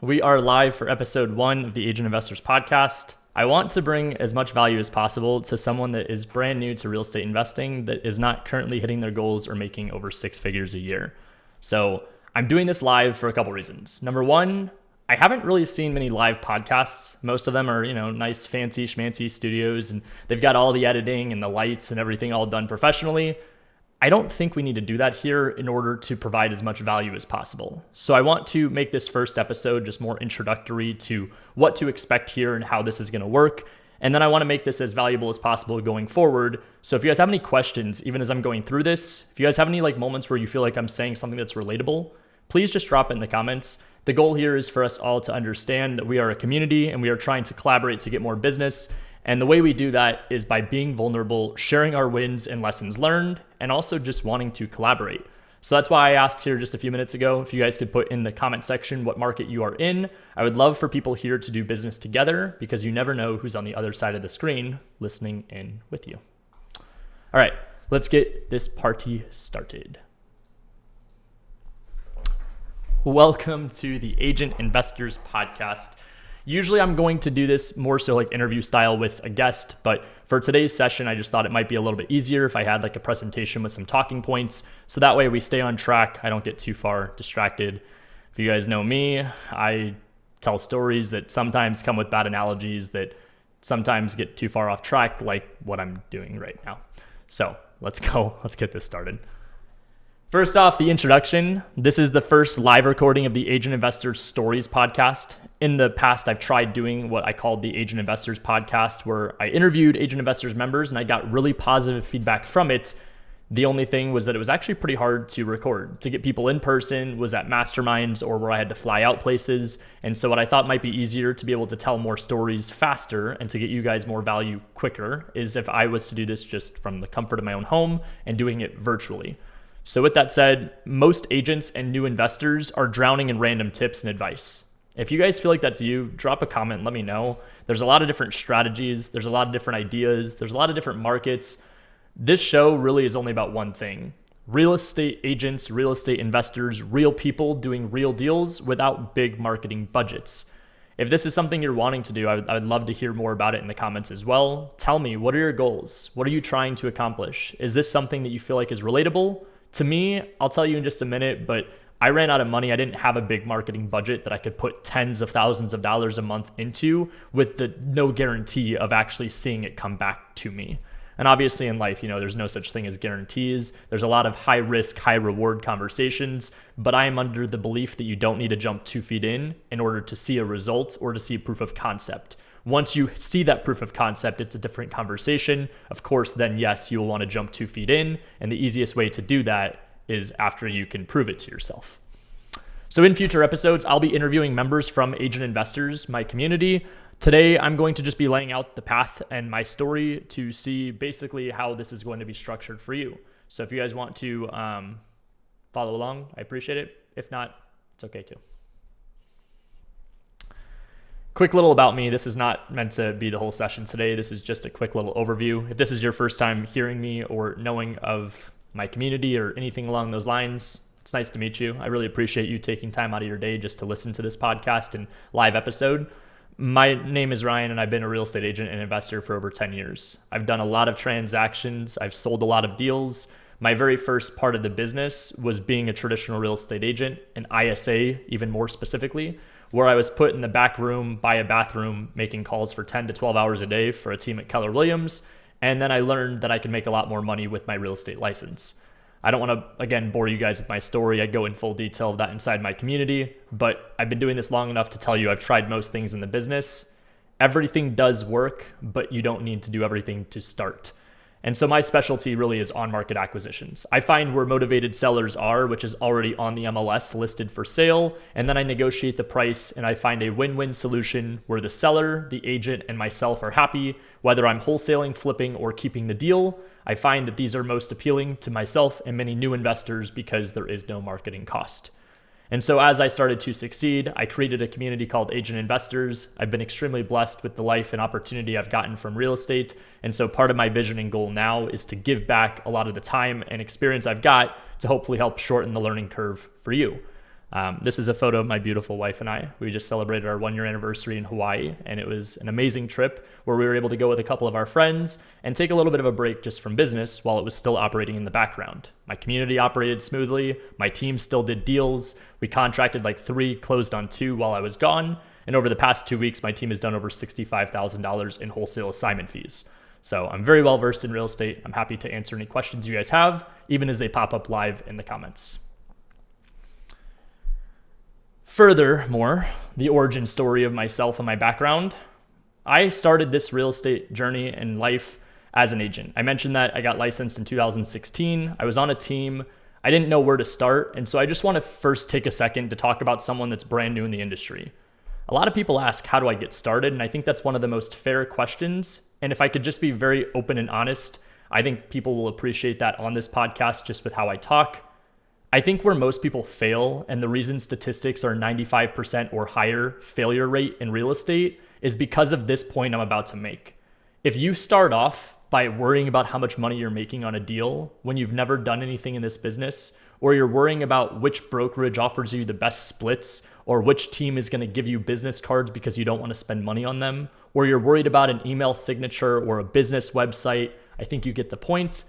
We are live for episode 1 of the Agent Investors Podcast. I want to bring as much value as possible to someone that is brand new to real estate investing that is not currently hitting their goals or making over 6 figures a year. So I'm doing this live for a couple reasons. Number one, I haven't really seen many live podcasts. Most of them are, nice fancy schmancy studios and they've got all the editing and the lights and everything all done professionally. I don't think we need to do that here in order to provide as much value as possible. So I want to make this first episode just more introductory to what to expect here and how this is going to work. And then I want to make this as valuable as possible going forward. So if you guys have any questions, even as I'm going through this, if you guys have any moments where you feel like I'm saying something that's relatable, please just drop it in the comments. The goal here is for us all to understand that we are a community and we are trying to collaborate to get more business. And the way we do that is by being vulnerable, sharing our wins and lessons learned, and also just wanting to collaborate. So that's why I asked here just a few minutes ago, if you guys could put in the comment section what market you are in. I would love for people here to do business together because you never know who's on the other side of the screen listening in with you. All right, let's get this party started. Welcome to the Agent Investors Podcast. Usually I'm going to do this more so like interview style with a guest, but for today's session, I just thought it might be a little bit easier if I had a presentation with some talking points. So that way we stay on track. I don't get too far distracted. If you guys know me, I tell stories that sometimes come with bad analogies that sometimes get too far off track, like what I'm doing right now. So let's go. Let's get this started. First off, the introduction. This is the first live recording of the Agent Investors Stories podcast. In the past, I've tried doing what I called the Agent Investors Podcast, where I interviewed Agent Investors members and I got really positive feedback from it. The only thing was that it was actually pretty hard to record. To get people in person was at masterminds or where I had to fly out places. And so what I thought might be easier to be able to tell more stories faster and to get you guys more value quicker is if I was to do this just from the comfort of my own home and doing it virtually. So with that said, most agents and new investors are drowning in random tips and advice. If you guys feel like that's you, drop a comment and let me know. There's a lot of different strategies. There's a lot of different ideas. There's a lot of different markets. This show really is only about one thing: real estate agents, real estate investors, real people doing real deals without big marketing budgets. If this is something you're wanting to do, I would love to hear more about it in the comments as well. Tell me, what are your goals? What are you trying to accomplish? Is this something that you feel like is relatable? To me, I'll tell you in just a minute, but I ran out of money. I didn't have a big marketing budget that I could put tens of thousands of dollars a month into with the no guarantee of actually seeing it come back to me. And obviously in life, there's no such thing as guarantees. There's a lot of high risk, high reward conversations, but I am under the belief that you don't need to jump 2 feet in order to see a result or to see proof of concept. Once you see that proof of concept, it's a different conversation. Of course, then yes, you'll want to jump 2 feet in. And the easiest way to do that is after you can prove it to yourself. So in future episodes, I'll be interviewing members from Agent Investors, my community. Today, I'm going to just be laying out the path and my story to see basically how this is going to be structured for you. So if you guys want to follow along, I appreciate it. If not, it's okay too. Quick little about me. This is not meant to be the whole session today. This is just a quick little overview. If this is your first time hearing me or knowing of my community or anything along those lines, it's nice to meet you. I really appreciate you taking time out of your day just to listen to this podcast and live episode. My name is Ryan and I've been a real estate agent and investor for over 10 years. I've done a lot of transactions. I've sold a lot of deals. My very first part of the business was being a traditional real estate agent, an ISA even more specifically, where I was put in the back room by a bathroom making calls for 10 to 12 hours a day for a team at Keller Williams. And then I learned that I could make a lot more money with my real estate license. I don't want to, again, bore you guys with my story. I go in full detail of that inside my community, but I've been doing this long enough to tell you I've tried most things in the business. Everything does work, but you don't need to do everything to start. And so my specialty really is on-market acquisitions. I find where motivated sellers are, which is already on the MLS listed for sale, and then I negotiate the price and I find a win-win solution where the seller, the agent, and myself are happy, whether I'm wholesaling, flipping, or keeping the deal. I find that these are most appealing to myself and many new investors because there is no marketing cost. And so as I started to succeed, I created a community called Agent Investors. I've been extremely blessed with the life and opportunity I've gotten from real estate. And so part of my vision and goal now is to give back a lot of the time and experience I've got to hopefully help shorten the learning curve for you. This is a photo of my beautiful wife and I. We just celebrated our 1-year anniversary in Hawaii, and it was an amazing trip where we were able to go with a couple of our friends and take a little bit of a break just from business while it was still operating in the background. My community operated smoothly. My team still did deals. We contracted like 3, closed on 2 while I was gone. And over the past 2 weeks, my team has done over $65,000 in wholesale assignment fees. So I'm very well versed in real estate. I'm happy to answer any questions you guys have, even as they pop up live in the comments. Furthermore, the origin story of myself and my background. I started this real estate journey in life as an agent. I mentioned that I got licensed in 2016. I was on a team. I didn't know where to start. And so I just want to first take a second to talk about someone that's brand new in the industry. A lot of people ask, how do I get started? And I think that's one of the most fair questions. And if I could just be very open and honest, I think people will appreciate that on this podcast just with how I talk. I think where most people fail, and the reason statistics are 95% or higher failure rate in real estate, is because of this point I'm about to make. If you start off by worrying about how much money you're making on a deal when you've never done anything in this business, or you're worrying about which brokerage offers you the best splits, or which team is going to give you business cards because you don't want to spend money on them, or you're worried about an email signature or a business website, I think you get the point.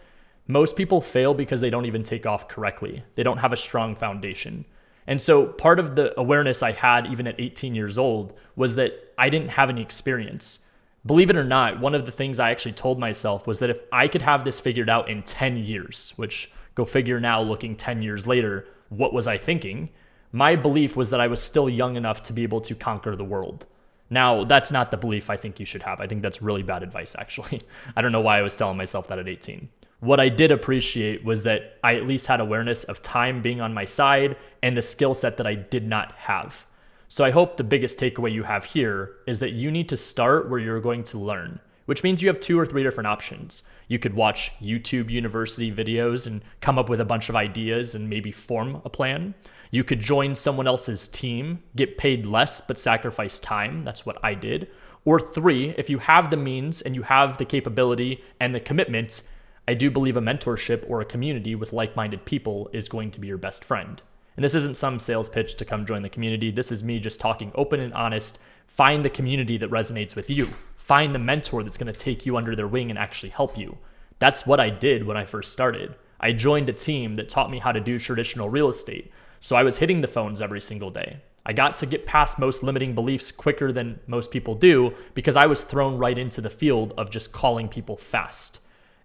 Most people fail because they don't even take off correctly. They don't have a strong foundation. And so part of the awareness I had even at 18 years old was that I didn't have any experience. Believe it or not, one of the things I actually told myself was that if I could have this figured out in 10 years, which go figure now looking 10 years later, what was I thinking? My belief was that I was still young enough to be able to conquer the world. Now, that's not the belief I think you should have. I think that's really bad advice, actually. I don't know why I was telling myself that at 18. What I did appreciate was that I at least had awareness of time being on my side and the skill set that I did not have. So I hope the biggest takeaway you have here is that you need to start where you're going to learn, which means you have 2 or 3 different options. You could watch YouTube University videos and come up with a bunch of ideas and maybe form a plan. You could join someone else's team, get paid less, but sacrifice time. That's what I did. Or 3, if you have the means and you have the capability and the commitment, I do believe a mentorship or a community with like-minded people is going to be your best friend. And this isn't some sales pitch to come join the community. This is me just talking open and honest. Find the community that resonates with you. Find the mentor that's going to take you under their wing and actually help you. That's what I did when I first started. I joined a team that taught me how to do traditional real estate. So I was hitting the phones every single day. I got to get past most limiting beliefs quicker than most people do because I was thrown right into the field of just calling people fast.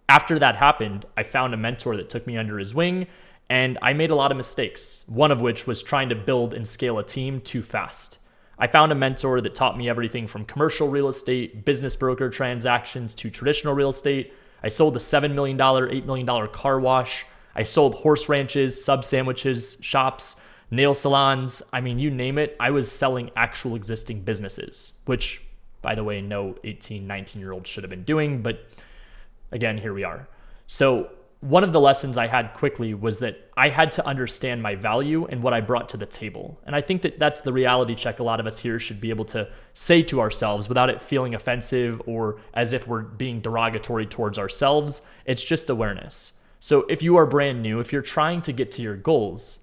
After that happened, I found a mentor that took me under his wing, and I made a lot of mistakes, one of which was trying to build and scale a team too fast. I found a mentor that taught me everything from commercial real estate, business broker transactions to traditional real estate. I sold a $7 million, $8 million car wash. I sold horse ranches, sub sandwiches, shops, nail salons. I mean, you name it. I was selling actual existing businesses, which, by the way, no 18, 19-year-old should have been doing, but again, here we are. So one of the lessons I had quickly was that I had to understand my value and what I brought to the table. And I think that that's the reality check a lot of us here should be able to say to ourselves without it feeling offensive or as if we're being derogatory towards ourselves. It's just awareness. So if you are brand new, if you're trying to get to your goals,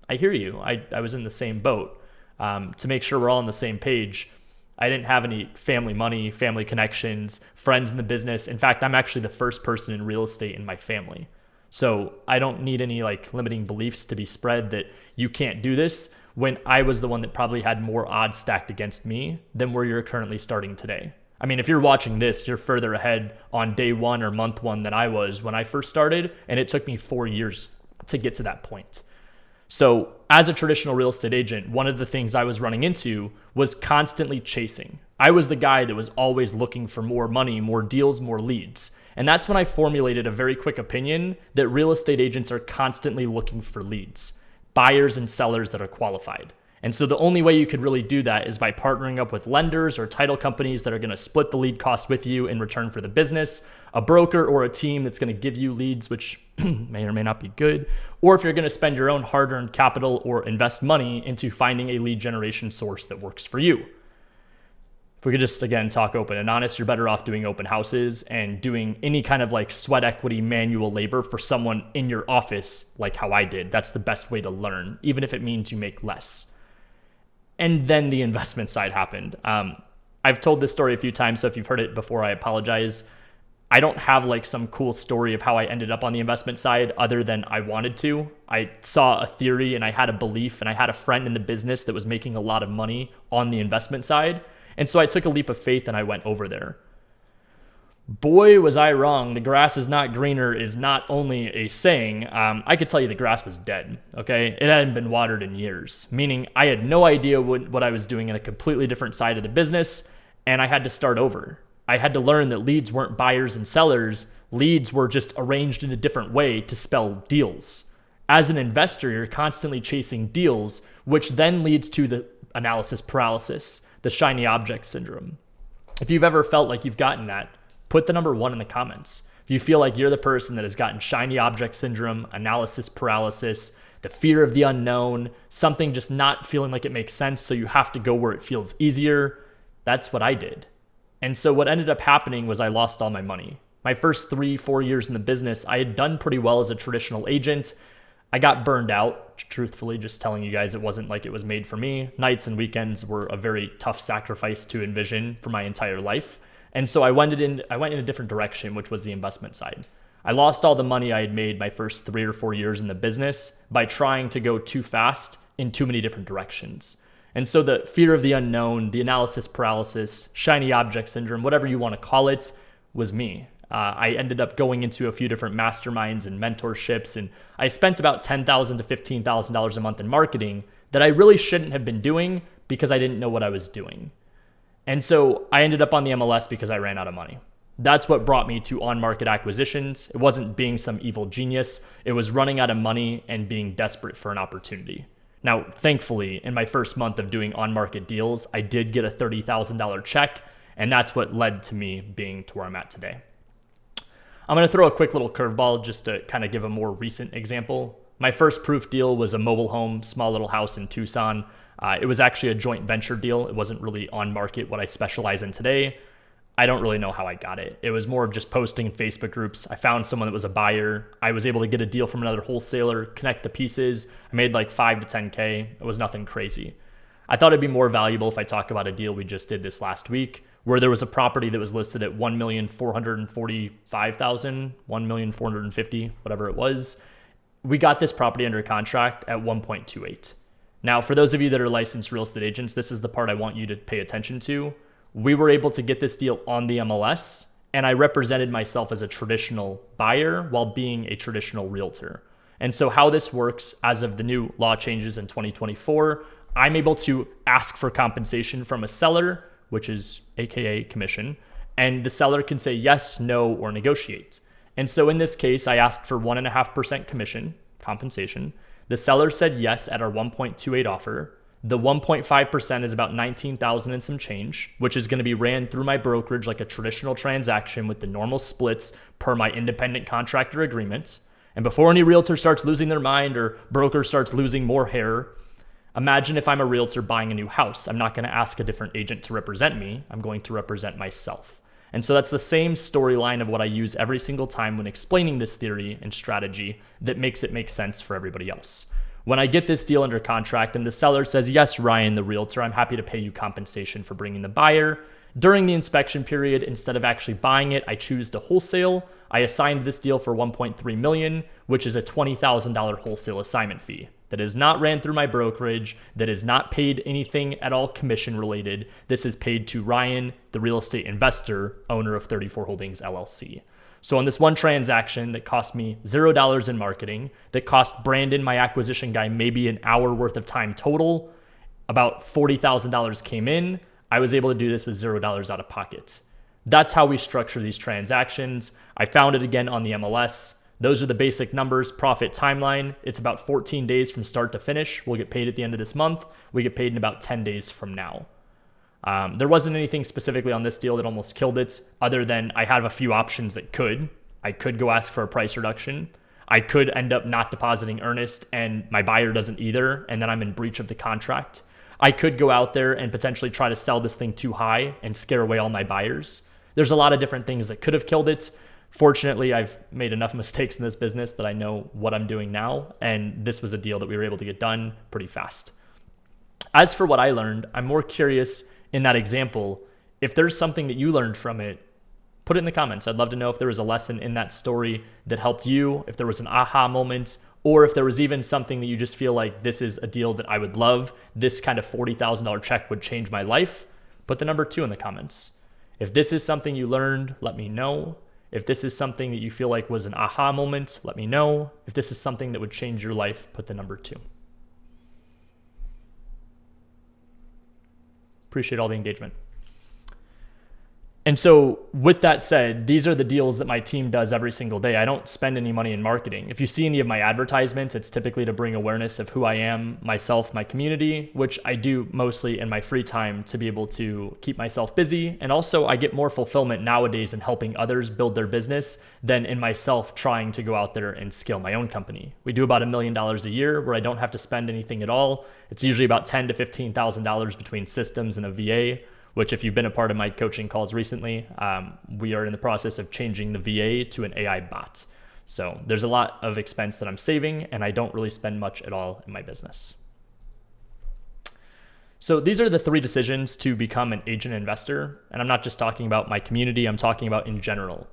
I hear you. I was in the same boat. To make sure we're all on the same page, I didn't have any family money, family connections, friends in the business. In fact, I'm actually the first person in real estate in my family. So I don't need any limiting beliefs to be spread that you can't do this when I was the one that probably had more odds stacked against me than where you're currently starting today. I mean, if you're watching this, you're further ahead on day 1 or month 1 than I was when I first started, and it took me 4 years to get to that point. So as a traditional real estate agent, one of the things I was running into was constantly chasing. I was the guy that was always looking for more money, more deals, more leads. And that's when I formulated a very quick opinion that real estate agents are constantly looking for leads, buyers and sellers that are qualified. And so the only way you could really do that is by partnering up with lenders or title companies that are going to split the lead cost with you in return for the business, a broker or a team that's going to give you leads, which may or may not be good, or if you're going to spend your own hard-earned capital or invest money into finding a lead generation source that works for you. if we could just, again, talk open and honest, you're better off doing open houses and doing any kind of like sweat equity manual labor for someone in your office, like how I did. That's the best way to learn, even if it means you make less. And then the investment side happened. I've told this story a few times, so if you've heard it before, I apologize. I don't have like some cool story of how I ended up on the investment side other than I wanted to. I saw a theory and I had a belief and I had a friend in the business that was making a lot of money on the investment side. And so I took a leap of faith and I went over there. Boy, was I wrong. The grass is not greener is not only a saying. I could tell you the grass was dead, okay? It hadn't been watered in years, meaning I had no idea what I was doing in a completely different side of the business, and I had to start over. I had to learn that leads weren't buyers and sellers. Leads were just arranged in a different way to spell deals. As an investor, you're constantly chasing deals, which then leads to the analysis paralysis, the shiny object syndrome. If you've ever felt like you've gotten that, put the number 1 in the comments. If you feel like you're the person that has gotten shiny object syndrome, analysis paralysis, the fear of the unknown, something just not feeling like it makes sense, so you have to go where it feels easier, that's what I did. And so what ended up happening was I lost all my money. My first 3-4 years in the business, I had done pretty well as a traditional agent. I got burned out, truthfully, just telling you guys it wasn't like it was made for me. Nights and weekends were a very tough sacrifice to envision for my entire life. And so I went in a different direction, which was the investment side. I lost all the money I had made my first 3 or 4 years in the business by trying to go too fast in too many different directions. And so the fear of the unknown, the analysis paralysis, shiny object syndrome, whatever you want to call it, was me. I ended up going into a few different masterminds and mentorships, and I spent about $10,000 to $15,000 a month in marketing that I really shouldn't have been doing because I didn't know what I was doing. And so I ended up on the MLS because I ran out of money. That's what brought me to on-market acquisitions. It wasn't being some evil genius. It was running out of money and being desperate for an opportunity. Now, thankfully, in my first month of doing on-market deals, I did get a $30,000 check, and that's what led to me being to where I'm at today. I'm going to throw a quick little curveball just to kind of give a more recent example. My first proof deal was a mobile home, small little house in Tucson. It was actually a joint venture deal. It wasn't really on market, what I specialize in today. I don't really know how I got it. It was more of just posting in Facebook groups. I found someone that was a buyer. I was able to get a deal from another wholesaler, connect the pieces. I made like 5 to 10K. It was nothing crazy. I thought it'd be more valuable if I talk about a deal we just did this last week, where there was a property that was listed at $1,445,000, $1,450,000, whatever it was. We got this property under contract at 1.28. Now, for those of you that are licensed real estate agents, this is the part I want you to pay attention to. We were able to get this deal on the MLS, and I represented myself as a traditional buyer while being a traditional realtor. And so how this works as of the new law changes in 2024, I'm able to ask for compensation from a seller, which is AKA commission, and the seller can say yes, no, or negotiate. And so in this case, I asked for 1.5% commission compensation. The seller said yes at our 1.28 offer. The 1.5% is about $19,000 and some change, which is going to be ran through my brokerage like a traditional transaction with the normal splits per my independent contractor agreement. And before any realtor starts losing their mind or broker starts losing more hair, imagine if I'm a realtor buying a new house. I'm not going to ask a different agent to represent me. I'm going to represent myself. And so that's the same storyline of what I use every single time when explaining this theory and strategy that makes it make sense for everybody else. When I get this deal under contract and the seller says, yes, Ryan, the realtor, I'm happy to pay you compensation for bringing the buyer. During the inspection period, instead of actually buying it, I choose to wholesale. I assigned this deal for $1.3 million, which is a $20,000 wholesale assignment fee. That is not ran through my brokerage, that is not paid anything at all commission related. This is paid to Ryan, the real estate investor, owner of 34 Holdings LLC. So on this one transaction that cost me $0 in marketing, that cost Brandon, my acquisition guy, maybe an hour worth of time total, about $40,000 came in. I was able to do this with $0 out of pocket. That's how we structure these transactions. I found it again on the MLS. Those are the basic numbers, profit timeline. It's about 14 days from start to finish. We'll get paid at the end of this month. We get paid in about 10 days from now. There wasn't anything specifically on this deal that almost killed it, other than I have a few options that could. I could go ask for a price reduction. I could end up not depositing earnest and my buyer doesn't either, and then I'm in breach of the contract. I could go out there and potentially try to sell this thing too high and scare away all my buyers. There's a lot of different things that could have killed it. Fortunately, I've made enough mistakes in this business that I know what I'm doing now, and this was a deal that we were able to get done pretty fast. As for what I learned, I'm more curious in that example, if there's something that you learned from it, put it in the comments. I'd love to know if there was a lesson in that story that helped you, if there was an aha moment, or if there was even something that you just feel like this is a deal that I would love. This kind of $40,000 check would change my life. Put the number 2 in the comments. If this is something you learned, let me know. If this is something that you feel like was an aha moment, let me know. If this is something that would change your life, put the number 2. Appreciate all the engagement. And so with that said, these are the deals that my team does every single day. I don't spend any money in marketing. If you see any of my advertisements, it's typically to bring awareness of who I am, myself, my community, which I do mostly in my free time to be able to keep myself busy. And also I get more fulfillment nowadays in helping others build their business than in myself trying to go out there and scale my own company. We do about $1 million a year where I don't have to spend anything at all. It's usually about $10,000 to $15,000 between systems and a VA, which if you've been a part of my coaching calls recently, we are in the process of changing the VA to an AI bot. So there's a lot of expense that I'm saving, and I don't really spend much at all in my business. So these are the 3 decisions to become an agent investor. And I'm not just talking about my community, I'm talking about in general.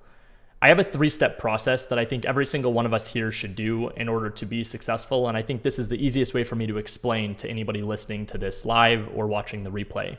I have a 3-step process that I think every single one of us here should do in order to be successful. And I think this is the easiest way for me to explain to anybody listening to this live or watching the replay.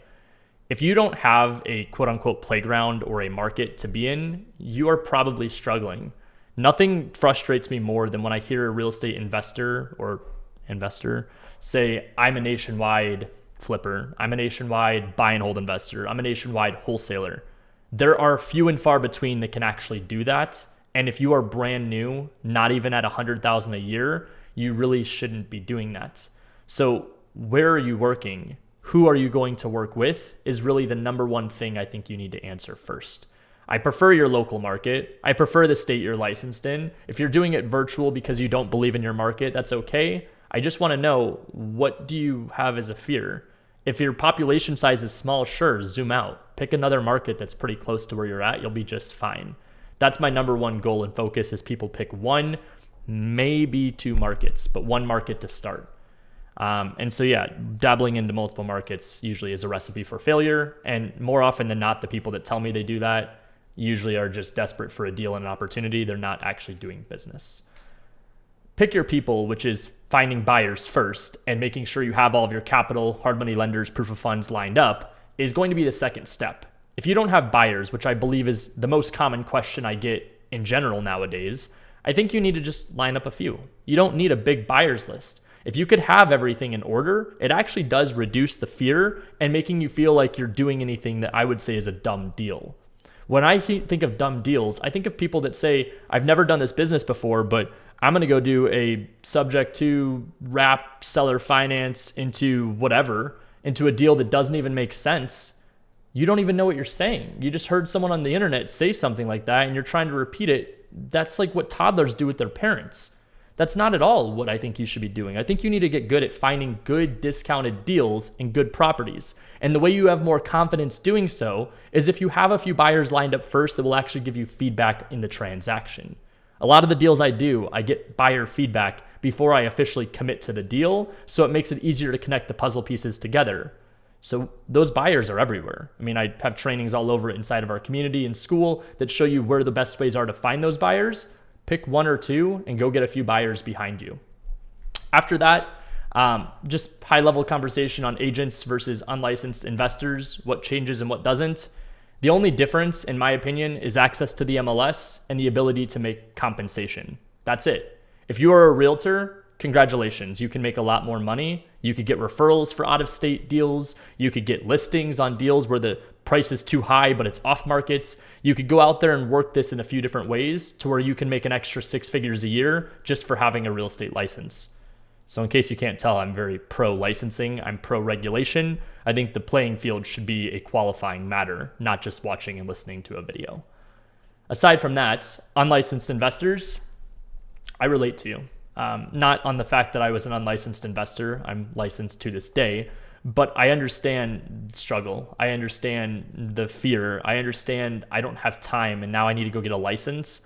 If you don't have a quote unquote playground or a market to be in, you are probably struggling. Nothing frustrates me more than when I hear a real estate investor say, I'm a nationwide flipper, I'm a nationwide buy and hold investor, I'm a nationwide wholesaler. There are few and far between that can actually do that. And if you are brand new, not even at 100,000 a year, you really shouldn't be doing that. So where are you working? Who are you going to work with is really the number one thing I think you need to answer first. I prefer your local market. I prefer the state you're licensed in. If you're doing it virtual because you don't believe in your market, that's okay. I just want to know, what do you have as a fear? If your population size is small, sure, zoom out. Pick another market that's pretty close to where you're at. You'll be just fine. That's my number one goal and focus is people pick 1, maybe 2 markets, but 1 market to start. And so yeah, dabbling into multiple markets usually is a recipe for failure. And more often than not, the people that tell me they do that usually are just desperate for a deal and an opportunity. They're not actually doing business. Pick your people, which is finding buyers first and making sure you have all of your capital, hard money lenders, proof of funds lined up, is going to be the second step. If you don't have buyers, which I believe is the most common question I get in general nowadays, I think you need to just line up a few. You don't need a big buyers list. If you could have everything in order, it actually does reduce the fear and making you feel like you're doing anything that I would say is a dumb deal. When I think of dumb deals, I think of people that say, I've never done this business before, but I'm going to go do a subject to wrap seller finance into whatever, into a deal that doesn't even make sense. You don't even know what you're saying. You just heard someone on the internet say something like that and you're trying to repeat it. That's like what toddlers do with their parents. That's not at all what I think you should be doing. I think you need to get good at finding good discounted deals and good properties. And the way you have more confidence doing so is if you have a few buyers lined up first that will actually give you feedback in the transaction. A lot of the deals I do, I get buyer feedback before I officially commit to the deal, so it makes it easier to connect the puzzle pieces together. So those buyers are everywhere. I mean, I have trainings all over inside of our community and school that show you where the best ways are to find those buyers. Pick 1 or 2 and go get a few buyers behind you. After that, just high-level conversation on agents versus unlicensed investors, what changes and what doesn't. The only difference, in my opinion, is access to the MLS and the ability to make compensation. That's it. If you are a realtor, congratulations, you can make a lot more money. You could get referrals for out-of-state deals. You could get listings on deals where the price is too high, but it's off markets. You could go out there and work this in a few different ways to where you can make an extra 6 figures a year just for having a real estate license. So in case you can't tell, I'm very pro licensing. I'm pro regulation. I think the playing field should be a qualifying matter, not just watching and listening to a video. Aside from that, unlicensed investors, I relate to you. Not on the fact that I was an unlicensed investor. I'm licensed to this day, But I understand struggle. I understand the fear. I understand I don't have time and now I need to go get a license.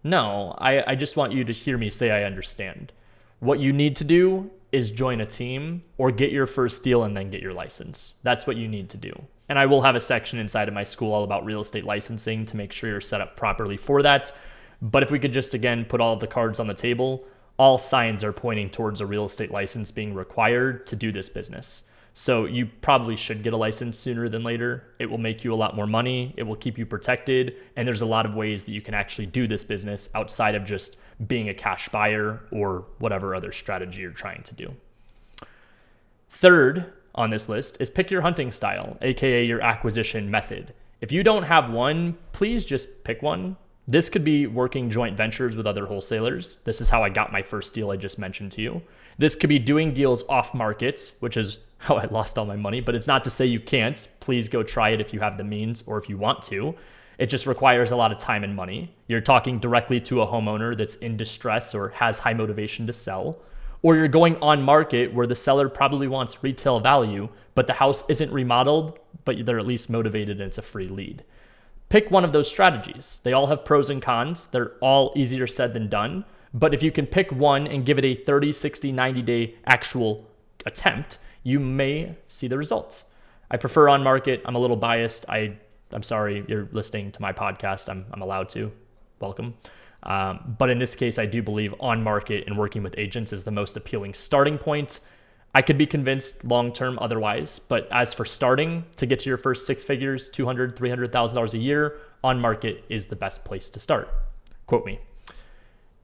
No, I just want you to hear me say I understand. What you need to do is join a team or get your first deal and then get your license. That's what you need to do. And I will have a section inside of my school all about real estate licensing to make sure you're set up properly for that. But if we could just, again, put all of the cards on the table, all signs are pointing towards a real estate license being required to do this business. So you probably should get a license sooner than later. It will make you a lot more money. It will keep you protected. And there's a lot of ways that you can actually do this business outside of just being a cash buyer or whatever other strategy you're trying to do. Third on this list is pick your hunting style, aka your acquisition method. If you don't have one, please just pick one. This could be working joint ventures with other wholesalers. This is how I got my first deal I just mentioned to you. This could be doing deals off market, which is how I lost all my money, but it's not to say you can't. Please go try it if you have the means or if you want to. It just requires a lot of time and money. You're talking directly to a homeowner that's in distress or has high motivation to sell. Or you're going on market where the seller probably wants retail value, but the house isn't remodeled, but they're at least motivated and it's a free lead. Pick one of those strategies. They all have pros and cons. They're all easier said than done. But if you can pick one and give it a 30, 60, 90-day actual attempt, you may see the results. I prefer on market. I'm a little biased. I'm sorry you're listening to my podcast. I'm allowed to. Welcome. But in this case, I do believe on market and working with agents is the most appealing starting point. I could be convinced long-term otherwise, but as for starting to get to your first six figures, $200,000, $300,000 a year, on market is the best place to start. Quote me.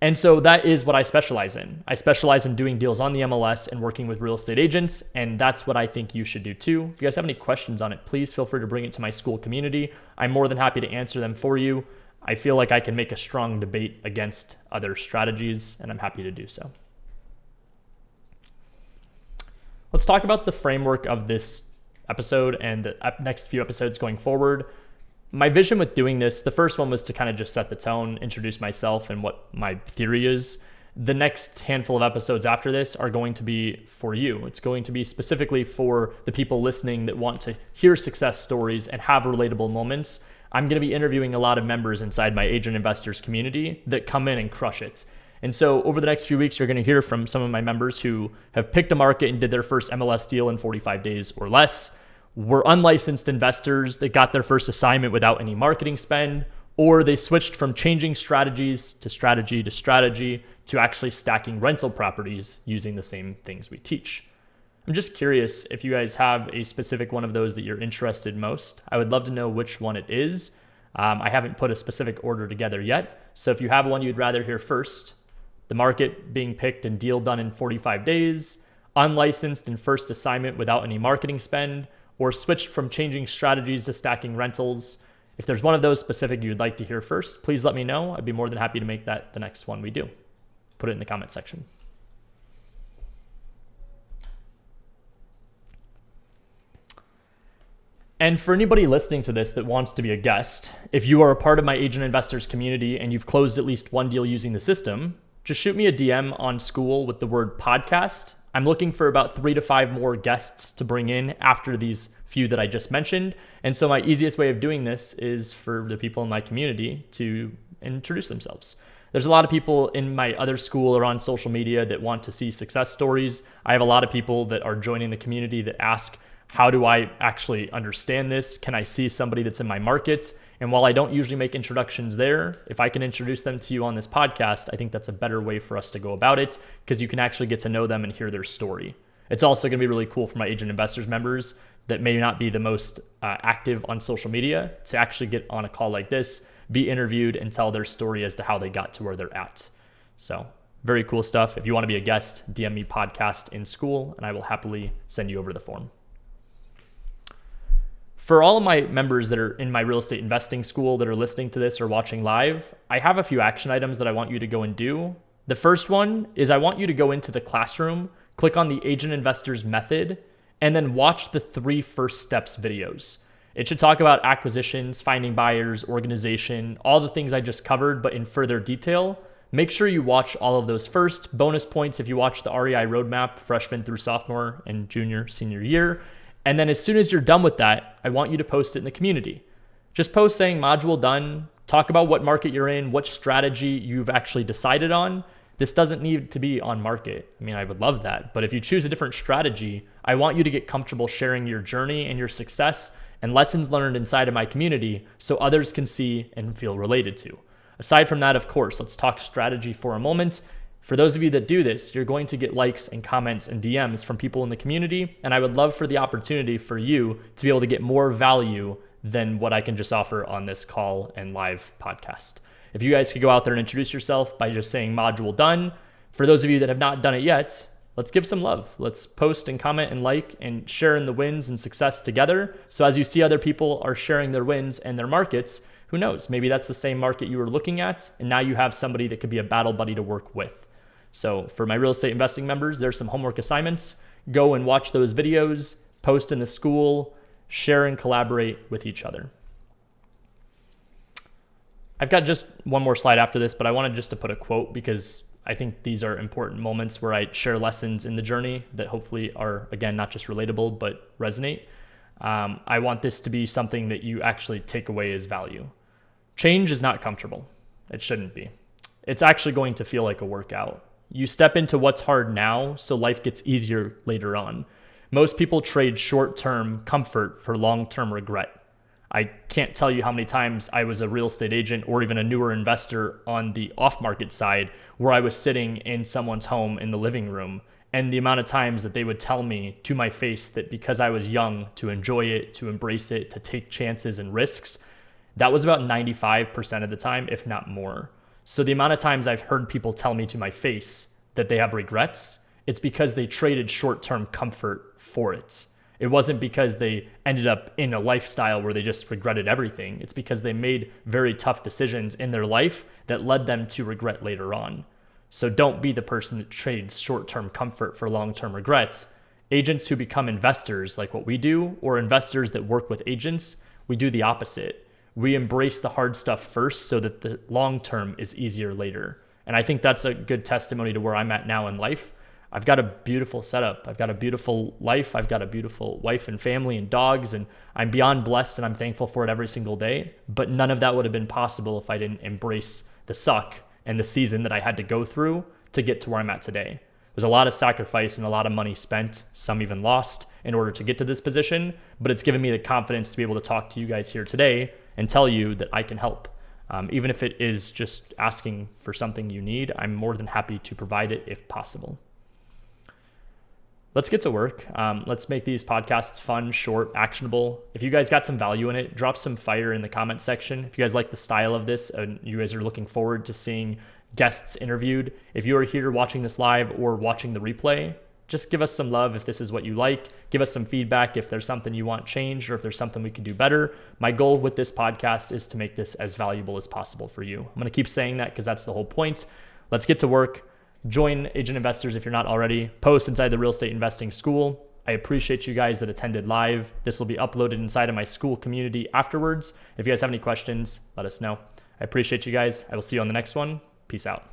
And so that is what I specialize in. I specialize in doing deals on the MLS and working with real estate agents, and that's what I think you should do too. If you guys have any questions on it, please feel free to bring it to my school community. I'm more than happy to answer them for you. I feel like I can make a strong debate against other strategies, and I'm happy to do so. Let's talk about the framework of this episode and the next few episodes going forward. My vision with doing this, the first one was to kind of just set the tone, introduce myself and what my theory is. The next handful of episodes after this are going to be for you. It's going to be specifically for the people listening that want to hear success stories and have relatable moments. I'm going to be interviewing a lot of members inside my agent investors community that come in and crush it. And so over the next few weeks, you're going to hear from some of my members who have picked a market and did their first MLS deal in 45 days or less, were unlicensed investors that got their first assignment without any marketing spend, or they switched from changing strategies to strategy to actually stacking rental properties using the same things we teach. I'm just curious if you guys have a specific one of those that you're interested most. I would love to know which one it is. I haven't put a specific order together yet. So if you have one you'd rather hear first, the market being picked and deal done in 45 days, unlicensed and first assignment without any marketing spend, or switched from changing strategies to stacking rentals. If there's one of those specific you'd like to hear first, please let me know. I'd be more than happy to make that the next one we do. Put it in the comment section. And for anybody listening to this that wants to be a guest, if you are a part of my agent investors community and you've closed at least one deal using the system, just shoot me a DM on school with the word podcast. I'm looking for about 3 to 5 more guests to bring in after these few that I just mentioned. And so my easiest way of doing this is for the people in my community to introduce themselves. There's a lot of people in my other school or on social media that want to see success stories. I have a lot of people that are joining the community that ask, how do I actually understand this? Can I see somebody that's in my market? And while I don't usually make introductions there, if I can introduce them to you on this podcast, I think that's a better way for us to go about it because you can actually get to know them and hear their story. It's also going to be really cool for my agent investors members that may not be the most active on social media to actually get on a call like this, be interviewed, and tell their story as to how they got to where they're at. So very cool stuff. If you want to be a guest, DM me podcast in school, and I will happily send you over the form. For all of my members that are in my real estate investing school that are listening to this or watching live, I have a few action items that I want you to go and do. The first one is I want you to go into the classroom, click on the Agent Investors Method, and then watch the 3 first steps videos. It should talk about acquisitions, finding buyers, organization, all the things I just covered, but in further detail. Make sure you watch all of those first. Bonus points if you watch the REI roadmap, freshman through sophomore and junior, senior year. And then as soon as you're done with that, I want you to post it in the community. Just post saying module done, talk about what market you're in, what strategy you've actually decided on. This doesn't need to be on market. I mean, I would love that. But if you choose a different strategy, I want you to get comfortable sharing your journey and your success and lessons learned inside of my community so others can see and feel related to. Aside from that, of course, let's talk strategy for a moment. For those of you that do this, you're going to get likes and comments and DMs from people in the community. And I would love for the opportunity for you to be able to get more value than what I can just offer on this call and live podcast. If you guys could go out there and introduce yourself by just saying module done. For those of you that have not done it yet, let's give some love. Let's post and comment and like and share in the wins and success together. So as you see other people are sharing their wins and their markets, who knows? Maybe that's the same market you were looking at, and now you have somebody that could be a battle buddy to work with. So for my real estate investing members, there's some homework assignments. Go and watch those videos, post in the school, share and collaborate with each other. I've got just one more slide after this, but I wanted just to put a quote because I think these are important moments where I share lessons in the journey that hopefully are, again, not just relatable, but resonate. I want this to be something that you actually take away as value. Change is not comfortable. It shouldn't be. It's actually going to feel like a workout. You step into what's hard now, so life gets easier later on. Most people trade short-term comfort for long-term regret. I can't tell you how many times I was a real estate agent or even a newer investor on the off-market side where I was sitting in someone's home in the living room, and the amount of times that they would tell me to my face that because I was young, to enjoy it, to embrace it, to take chances and risks, that was about 95% of the time, if not more. So the amount of times I've heard people tell me to my face that they have regrets, it's because they traded short-term comfort for it. It wasn't because they ended up in a lifestyle where they just regretted everything. It's because they made very tough decisions in their life that led them to regret later on. So don't be the person that trades short-term comfort for long-term regrets. Agents who become investors like what we do, or investors that work with agents, we do the opposite. We embrace the hard stuff first so that the long-term is easier later. And I think that's a good testimony to where I'm at now in life. I've got a beautiful setup. I've got a beautiful life. I've got a beautiful wife and family and dogs, and I'm beyond blessed and I'm thankful for it every single day. But none of that would have been possible if I didn't embrace the suck and the season that I had to go through to get to where I'm at today. There's a lot of sacrifice and a lot of money spent, some even lost, in order to get to this position, but it's given me the confidence to be able to talk to you guys here today and tell you that I can help. Even if it is just asking for something you need, I'm more than happy to provide it if possible. Let's get to work. Let's make these podcasts fun, short, actionable. If you guys got some value in it, drop some fire in the comment section. If you guys like the style of this and you guys are looking forward to seeing guests interviewed, if you are here watching this live or watching the replay, just give us some love if this is what you like. Give us some feedback if there's something you want changed or if there's something we can do better. My goal with this podcast is to make this as valuable as possible for you. I'm going to keep saying that because that's the whole point. Let's get to work. Join Agent Investors if you're not already. Post inside the Real Estate Investing School. I appreciate you guys that attended live. This will be uploaded inside of my school community afterwards. If you guys have any questions, let us know. I appreciate you guys. I will see you on the next one. Peace out.